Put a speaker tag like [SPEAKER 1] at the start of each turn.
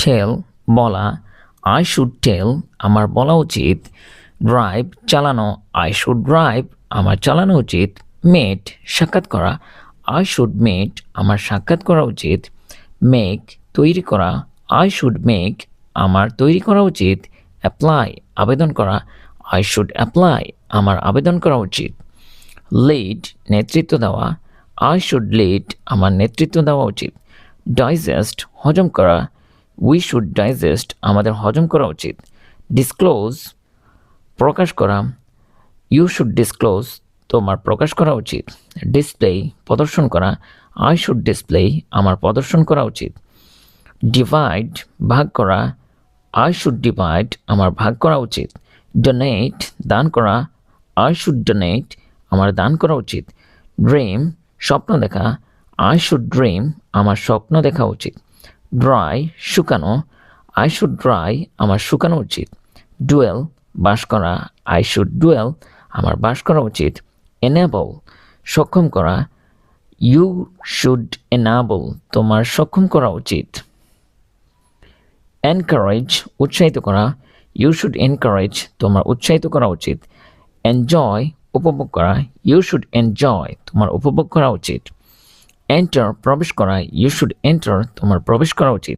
[SPEAKER 1] টেল বলা, I should টেল আমার বলা উচিত। ড্রাইভ চালানো, আই শুড ড্রাইভ আমার চালানো উচিত। মেট সাক্ষাৎ করা, আই শুড মেট আমার সাক্ষাৎ করা উচিত। মেক তৈরি করা, আই শুড মেক আমার তৈরি করা উচিত। অ্যাপ্লাই আবেদন করা, আই শুড অ্যাপ্লাই আমার আবেদন করা উচিত। লিড নেতৃত্ব দেওয়া, আই শুড লিড আমার নেতৃত্ব দেওয়া উচিত। ডাইজেস্ট হজম করা, উই শুড ডাইজেস্ট আমাদের হজম করা উচিত। ডিসক্লোজ প্রকাশ করা, ইউ শুড ডিসক্লোজ তোমার প্রকাশ করা উচিত। ডিসপ্লে প্রদর্শন করা, আই শুড ডিসপ্লে আমার প্রদর্শন করা উচিত। ডিভাইড ভাগ করা, আই শুড ডিভাইড আমার ভাগ করা উচিত। ডোনেট দান করা, আই শুড ডোনেট আমার দান করা উচিত। ড্রিম স্বপ্ন দেখা, আই শুড ড্রিম আমার স্বপ্ন দেখা উচিত। ড্রাই শুকানো, আই শুড ড্রাই আমার শুকানো উচিত। ডুয়েল বাস করা, আই শুড ডুয়েল আমার বাস করা উচিত। এনেবল সক্ষম করা, ইউ শুড এনাবল তোমার সক্ষম করা উচিত। এনকারেজ উৎসাহিত করা, ইউ শুড এনকারেজ তোমার উৎসাহিত করা উচিত। এনজয় উপভোগ করা, ইউ শুড এনজয় তোমার উপভোগ করা উচিত। এন্টার প্রবেশ করা, ইউ শুড এন্টার তোমার প্রবেশ করা উচিত।